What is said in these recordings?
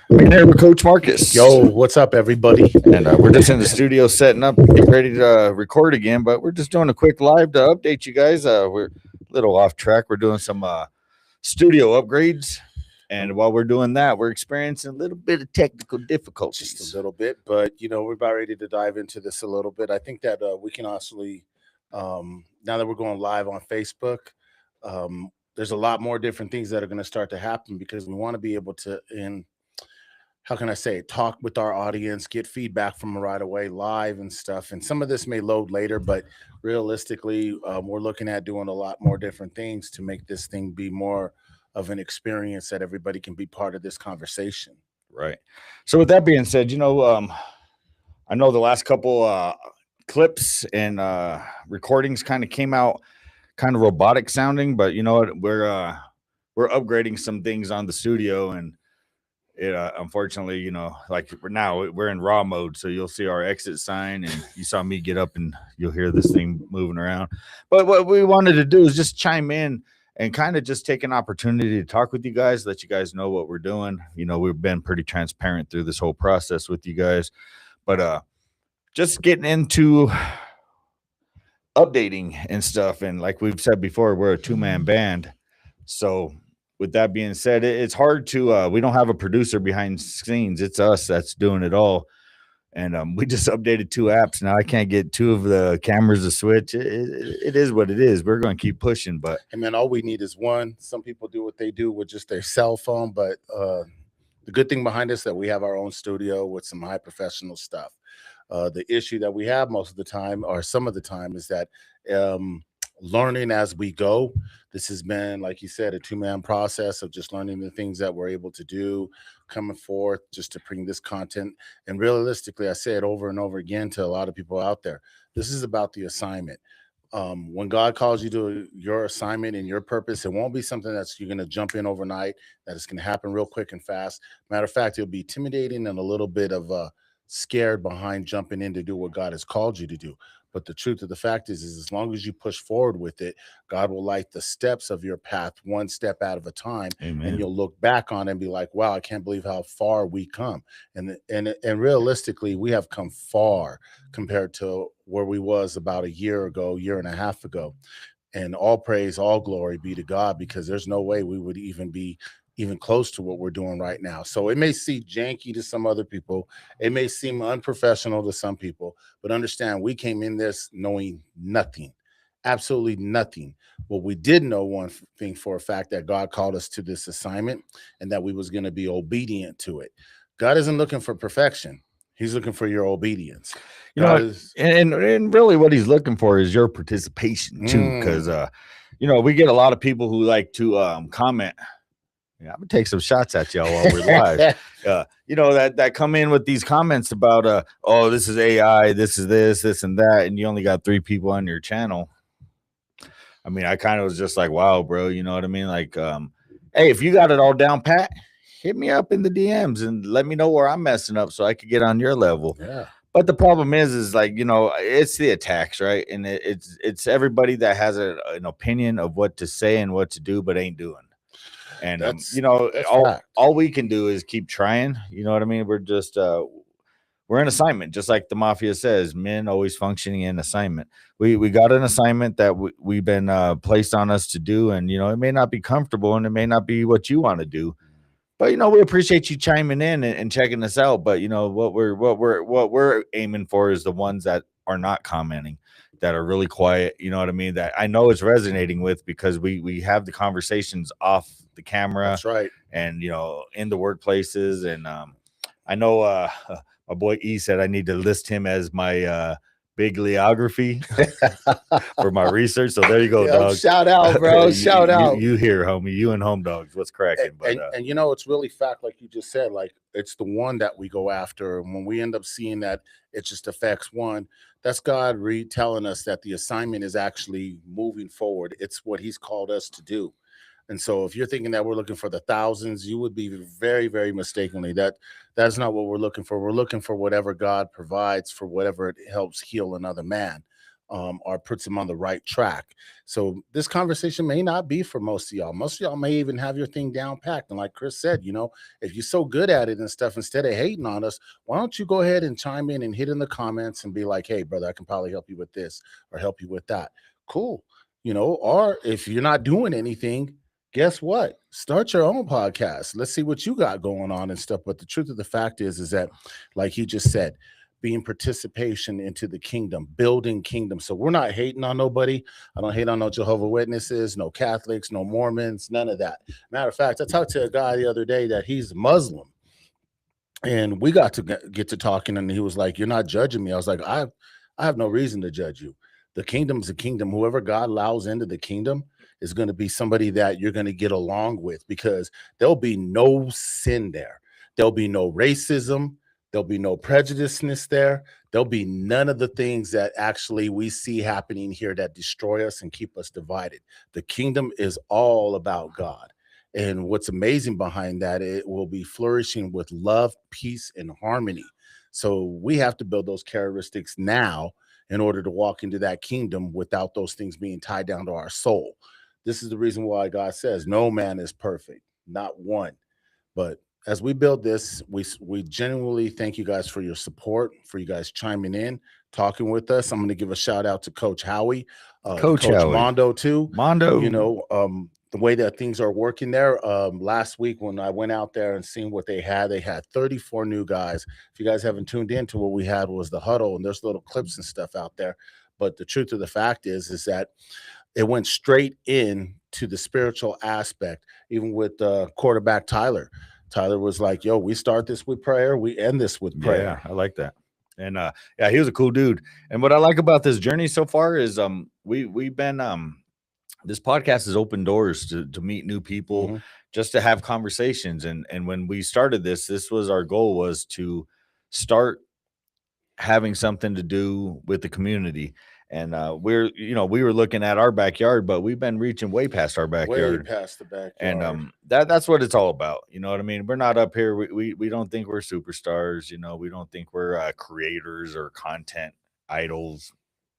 I'm here with Coach Marcus. Yo, what's up, everybody? And we're just in the studio setting up, getting ready to record again, but we're just doing a quick live to update you guys. We're a little off track. We're doing some studio upgrades. And while we're doing that, we're experiencing a little bit of technical difficulties. Just a little bit, but we're about ready to dive into this a little bit. I think that we can actually, now that we're going live on Facebook, there's a lot more different things that are going to start to happen because we want to be able to, how can I say it, talk with our audience, get feedback from them right away, live and stuff. And some of this may load later, but realistically, we're looking at doing a lot more different things to make this thing be more of an experience that everybody can be part of this conversation. Right. So with that being said, I know the last couple clips and recordings kind of came out kind of robotic sounding, but you know what, we're upgrading some things on the studio, and it unfortunately, like we're in raw mode, so you'll see our exit sign, and you saw me get up, and you'll hear this thing moving around. But what we wanted to do is just chime in and kind of just take an opportunity to talk with you guys, let you guys know what we're doing. We've been pretty transparent through this whole process with you guys, but just getting into updating and stuff. And like we've said before, we're a two-man band. So with that being said, it's hard to, we don't have a producer behind scenes. It's us that's doing it all. And we just updated 2 apps. Now I can't get 2 of the cameras to switch. It is what it is. We're going to keep pushing, but And man, all we need is one. Some people do what they do with just their cell phone, but the good thing behind us is that we have our own studio with some high professional stuff. The issue that we have most of the time, or some of the time, is that learning as we go. This has been, like you said, a 2-man process of just learning the things that we're able to do, coming forth just to bring this content. And realistically, I say it over and over again to a lot of people out there, this is about the assignment. When God calls you to your assignment and your purpose, it won't be something that's you're going to jump in overnight, that it's going to happen real quick and fast. Matter of fact, it'll be intimidating and a little bit of scared behind jumping in to do what God has called you to do. But the truth of the fact is as long as you push forward with it, God will light the steps of your path one step at a time. Amen. And you'll look back on it and be like, wow, I can't believe how far we come. And realistically, we have come far compared to where we was about a year ago, year and a half ago. And all praise, all glory be to God, because there's no way we would even be even close to what we're doing right now. So it may seem janky to some other people. It may seem unprofessional to some people, but understand we came in this knowing nothing, absolutely nothing. What we did know one thing for a fact, that God called us to this assignment and that we was going to be obedient to it. God isn't looking for perfection. He's looking for your obedience. And really what he's looking for is your participation too. Cause we get a lot of people who like to comment. Yeah, I'm gonna take some shots at y'all while we're live. That come in with these comments about oh, this is AI, this is this and that, and you only got 3 people on your channel. I mean, I kind of was just like, wow, bro, you know what I mean? Like, hey, if you got it all down pat, hit me up in the DMs and let me know where I'm messing up so I could get on your level. Yeah. But the problem is like, it's the attacks, right? And it's everybody that has an opinion of what to say and what to do, but ain't doing. And all we can do is keep trying. You know what I mean? We're just we're in assignment, just like the mafia says. Men always functioning in assignment. We got an assignment that we've been placed on us to do, and it may not be comfortable, and it may not be what you want to do. But we appreciate you chiming in and checking us out. But what we're aiming for is the ones that are not commenting, that are really quiet. You know what I mean? That I know it's resonating with, because we have the conversations off the camera. That's right. And in the workplaces. And I know my boy E said I need to list him as my bibliography for my research. So there you go, dog. Shout out, bro. Shout out. You here, homie. You and Home Dogs. What's cracking? And it's really fact, like you just said, like it's the one that we go after. And when we end up seeing that it just affects one, that's God telling us that the assignment is actually moving forward. It's what he's called us to do. And so if you're thinking that we're looking for the thousands, you would be very, very mistakenly. That's not what we're looking for. We're looking for whatever God provides, for whatever it helps heal another man. or puts them on the right track. So this conversation may not be for most of y'all. Most of y'all may even have your thing down packed. And like Chris said, if you're so good at it and stuff, instead of hating on us, why don't you go ahead and chime in and hit in the comments and be like, hey, brother, I can probably help you with this or help you with that. Cool. Or if you're not doing anything, guess what? Start your own podcast. Let's see what you got going on and stuff. But the truth of the fact is that, like he just said, being participation into the kingdom, building kingdom. So we're not hating on nobody. I don't hate on no Jehovah's Witnesses, no Catholics, no Mormons, none of that. Matter of fact, I talked to a guy the other day that he's Muslim, and we got to get to talking, and he was like, "You're not judging me." I was like, I have no reason to judge you. The kingdom's a kingdom. Whoever God allows into the kingdom is going to be somebody that you're going to get along with, because there'll be no sin there. There'll be no racism. There'll be no prejudiceness there. There'll be none of the things that actually we see happening here that destroy us and keep us divided. The kingdom is all about God. And what's amazing behind that, it will be flourishing with love, peace, and harmony. So we have to build those characteristics now in order to walk into that kingdom without those things being tied down to our soul. This is the reason why God says no man is perfect, not one. But as we build this, we genuinely thank you guys for your support, for you guys chiming in, talking with us. I'm going to give a shout out to Coach Howie, Coach Howie. Mondo too. Mondo, the way that things are working there. Last week when I went out there and seen what they had 34 new guys. If you guys haven't tuned into what we had was the huddle, and there's little clips and stuff out there. But the truth of the fact is that it went straight in to the spiritual aspect, even with quarterback Tyler. Tyler was like, yo, we start this with prayer. We end this with prayer. Yeah, I like that. And yeah, he was a cool dude. And what I like about this journey so far is we've been this podcast has opened doors to meet new people, just to have conversations. And when we started this was our goal, was to start having something to do with the community. And we were looking at our backyard, but we've been reaching way past our backyard, way past the backyard. And that's what it's all about. You know what I mean? We're not up here. We don't think we're superstars. We don't think we're creators or content idols.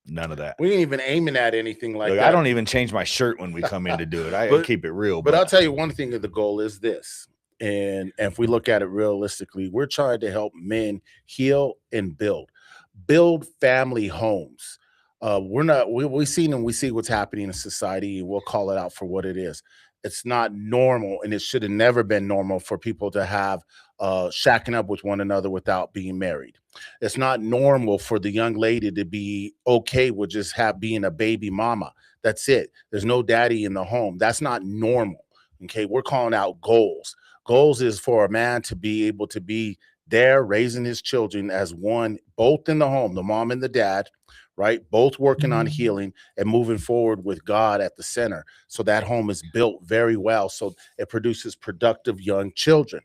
None of that. We ain't even aiming at anything like that. I don't even change my shirt when we come in to do it. I keep it real. But I'll tell you one thing: the goal is this. And if we look at it realistically, we're trying to help men heal and build family homes. We see what's happening in society. We'll call it out for what it is. It's not normal, and it should have never been normal for people to have shacking up with one another without being married. It's not normal for the young lady to be okay with just being a baby mama. That's it. There's no daddy in the home. That's not normal. Okay, we're calling out goals. Goals is for a man to be able to be there raising his children as one, both in the home, the mom and the dad, right? Both working on healing and moving forward with God at the center. So that home is built very well. So it produces productive young children.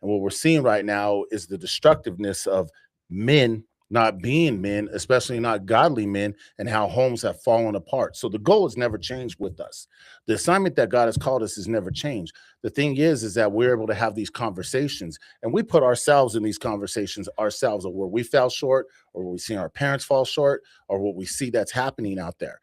And what we're seeing right now is the destructiveness of men not being men, especially not godly men, and how homes have fallen apart. So the goal has never changed with us. The assignment that God has called us has never changed. The thing is that we're able to have these conversations, and we put ourselves in these conversations ourselves, of where we fell short, or where we see our parents fall short, or what we see that's happening out there.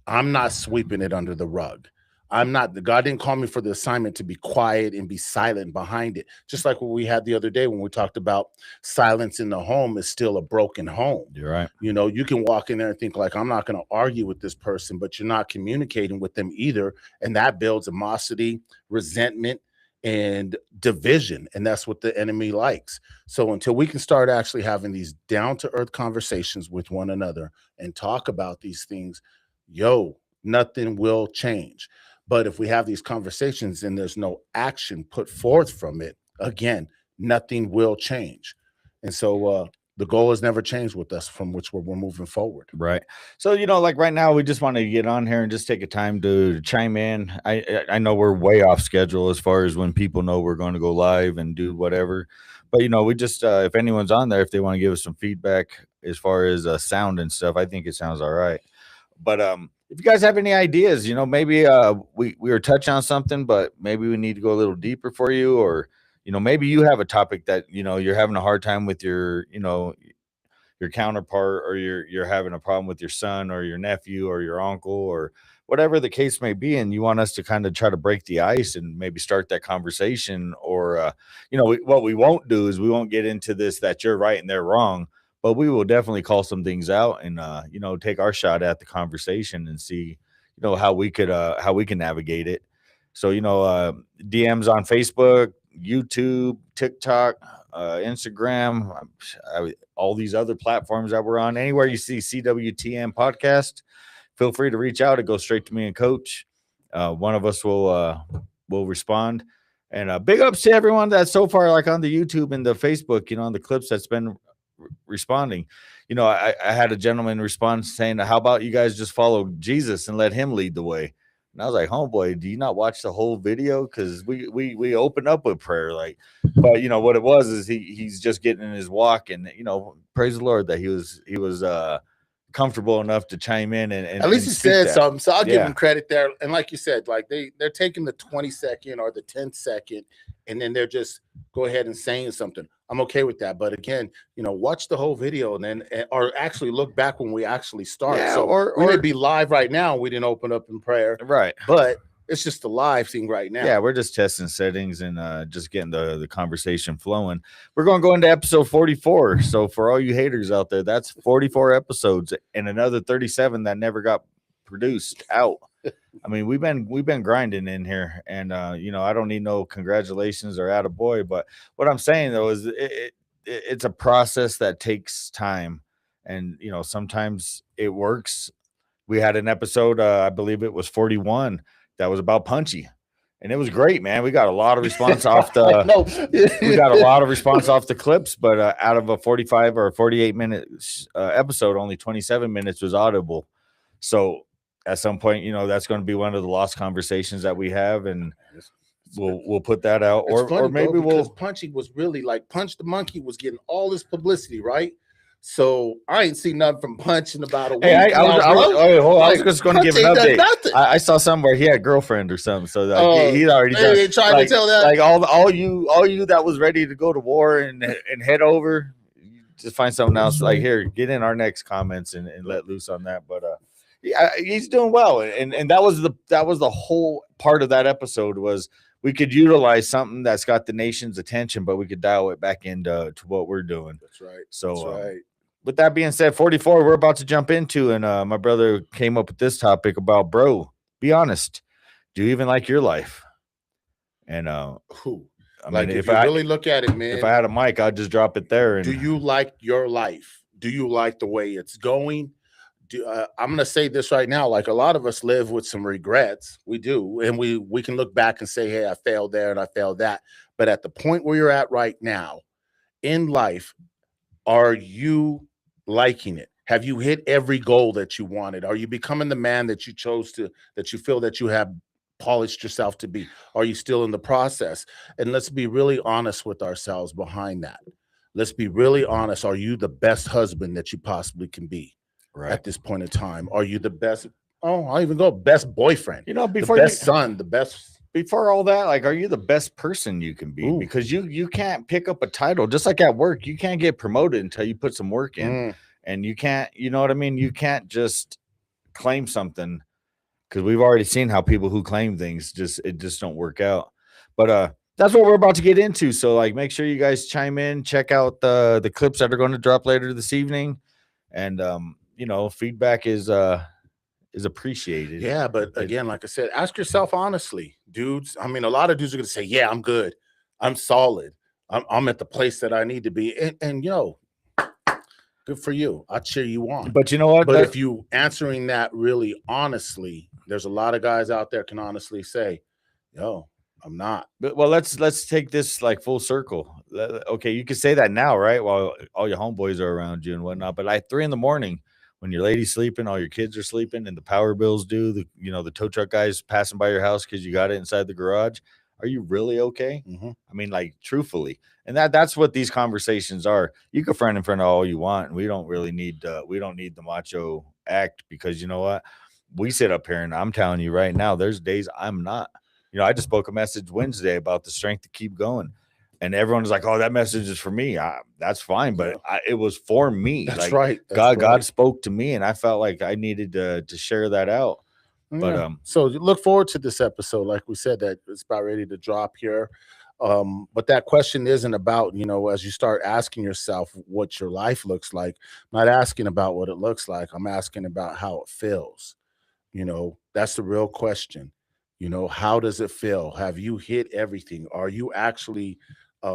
I'm not sweeping it under the rug. God didn't call me for the assignment to be quiet and be silent behind it. Just like what we had the other day when we talked about silence in the home is still a broken home. You're right. You can walk in there and think like, I'm not going to argue with this person, but you're not communicating with them either. And that builds animosity, resentment, and division. And that's what the enemy likes. So until we can start actually having these down-to-earth conversations with one another and talk about these things, nothing will change. But if we have these conversations and there's no action put forth from it, again, nothing will change. And so the goal has never changed with us, from which we're moving forward. Right. So, like right now, we just want to get on here and just take a time to chime in. I know we're way off schedule as far as when people know we're going to go live and do whatever. But, we just, if anyone's on there, if they want to give us some feedback as far as sound and stuff, I think it sounds all right. But if you guys have any ideas, maybe we were touching on something, but maybe we need to go a little deeper for you, or maybe you have a topic that you're having a hard time with your counterpart, or you're having a problem with your son or your nephew or your uncle or whatever the case may be, and you want us to kind of try to break the ice and maybe start that conversation, or what we won't do is we won't get into this that you're right and they're wrong, but we will definitely call some things out and take our shot at the conversation and see how we can navigate it. So DMs on Facebook, YouTube, TikTok, Instagram, all these other platforms that we're on. Anywhere you see CWTM podcast, feel free to reach out. It goes straight to me and Coach. One of us will respond. And big ups to everyone that's so far, like on the YouTube and the Facebook, on the clips that's been responding. I had a gentleman respond saying, how about you guys just follow Jesus and let him lead the way? And I was like, homeboy, do you not watch the whole video? Because we open up with prayer, but what it was is he's just getting in his walk, and praise the Lord that he was comfortable enough to chime in and at least he said something. So I'll give him credit there. And like you said, like they're taking the 20-second or the 10-second, and then they're just go ahead and saying something. I'm okay with that. But again, watch the whole video and then, or actually look back when we actually start. Yeah, so or we may be live right now. We didn't open up in prayer. Right. But it's just a live thing right now. Yeah, we're just testing settings and just getting the conversation flowing. We're going to go into episode 44. So for all you haters out there, that's 44 episodes and another 37 that never got produced out. I mean, we've been grinding in here, and I don't need no congratulations or attaboy, but what I'm saying though is it's a process that takes time, and sometimes it works. We had an episode, I believe it was 41, that was about Punchy, and it was great, man. We got a lot of response off the we got a lot of response off the clips, but out of a 45 or 48 minute episode, only 27 minutes was audible. So at some point, that's going to be one of the lost conversations that we have, and we'll put that out, or maybe we'll. Punchy was really like Punch the Monkey was getting all this publicity, right? So I ain't seen nothing from Punch in about a week. Hey, I was just going to give an update. I saw somewhere he had a girlfriend or something, so he's already done. They tried to tell that. Like all you that was ready to go to war and head over, just find something else. Like here, get in our next comments and let loose on that, but. Yeah, he's doing well, and that was the whole part of that episode was we could utilize something that's got the nation's attention, but we could dial it back into what we're doing. That's right. So, that's right. With that being said, 44 we're about to jump into, and my brother came up with this topic about, bro, be honest, do you even like your life? And who? I mean, if I really look at it, man, if I had a mic, I'd just drop it there. And do you like your life? Do you like the way it's going? I'm going to say this right now. Like a lot of us live with some regrets. We do. And we can look back and say, hey, I failed there and I failed that. But at the point where you're at right now in life, are you liking it? Have you hit every goal that you wanted? Are you becoming the man that you chose to, that you feel that you have polished yourself to be? Are you still in the process? And let's be really honest with ourselves behind that. Let's be really honest. Are you the best husband that you possibly can be? Right. At this point in time, are you the best? Oh, I'll even go best boyfriend. Before the best son, the best. Before all that, like, are you the best person you can be? Ooh. Because you can't pick up a title just like at work. You can't get promoted until you put some work in, and you can't. You know what I mean? You can't just claim something, because we've already seen how people who claim things just don't work out. But that's what we're about to get into. So like, make sure you guys chime in, check out the clips that are going to drop later this evening, and feedback is appreciated. Yeah, but again, like I said, ask yourself honestly, dudes. I mean, a lot of dudes are gonna say, yeah, I'm good, I'm solid, I'm at the place that I need to be, and good for you. I'll cheer you on. But you know what? But if you answering that really honestly, there's a lot of guys out there can honestly say, yo, I'm not. But well, let's take this like full circle. Okay, you can say that now, right? While all your homeboys are around you and whatnot. But like 3 a.m, when your lady's sleeping, all your kids are sleeping, and the power bills due, the tow truck guys passing by your house because you got it inside the garage. Are you really okay? Mm-hmm. I mean, like, truthfully, and that's what these conversations are. You can friend in front of all you want, and we don't really need the macho act, because you know what? We sit up here, and I'm telling you right now, there's days I'm not. I just spoke a message Wednesday about the strength to keep going. And everyone's like, "Oh, that message is for me." That's fine, but it was for me. That's like, right. God spoke to me, and I felt like I needed to share that out. Yeah. But so look forward to this episode. Like we said, that it's about ready to drop here. But that question isn't about, as you start asking yourself what your life looks like, I'm not asking about what it looks like. I'm asking about how it feels. That's the real question. How does it feel? Have you hit everything? Are you actually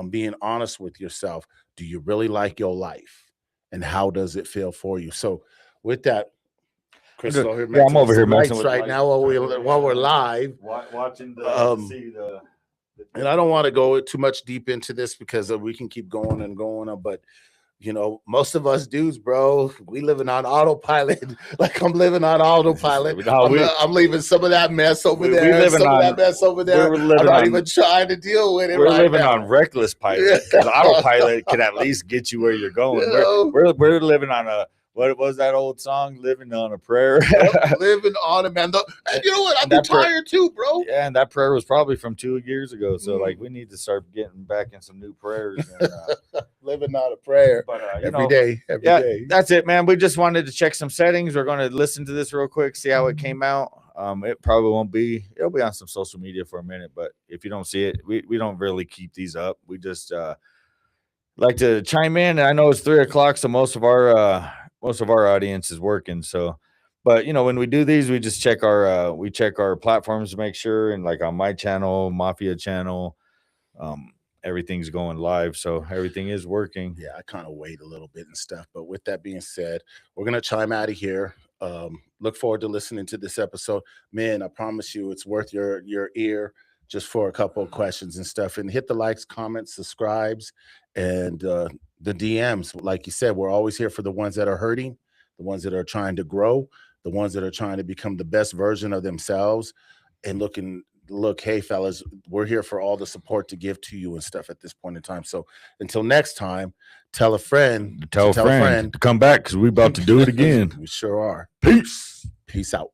being honest with yourself? Do you really like your life? And how does it feel for you? So with that, Chris, I'm over here messing with right now while we're live, watching see the. And I don't want to go too much deep into this because we can keep going and going, but most of us dudes, bro, we living on autopilot. Like I'm living on autopilot. I'm leaving some of that mess over there. Some of that mess over there. I'm not even trying to deal with it. We're living on reckless pilot because autopilot can at least get you where you're going. We're living on a. What was that old song? Living on a prayer. Living on a man. And you know what? I'm tired too, bro. Yeah, and that prayer was probably from 2 years ago. So like we need to start getting back in some new prayers. And, living on a prayer. But every day. That's it, man. We just wanted to check some settings. We're going to listen to this real quick, see how it came out. It probably won't be. It'll be on some social media for a minute, but if you don't see it, we don't really keep these up. We just like to chime in. And I know it's 3:00, so most of our audience is working. So, but when we do these, we just check our platforms to make sure. And like on my channel, Mafia channel, everything's going live. So everything is working. Yeah. I kind of wait a little bit and stuff. But with that being said, we're going to chime out of here. Look forward to listening to this episode, man. I promise you it's worth your ear just for a couple of questions and stuff. And hit the likes, comments, subscribes, and the DMs. Like you said, we're always here for the ones that are hurting, the ones that are trying to grow, the ones that are trying to become the best version of themselves. And look, hey fellas, we're here for all the support to give to you and stuff at this point in time. So until next time, tell a friend to come back, because we're about to do it again. We sure are. Peace Out.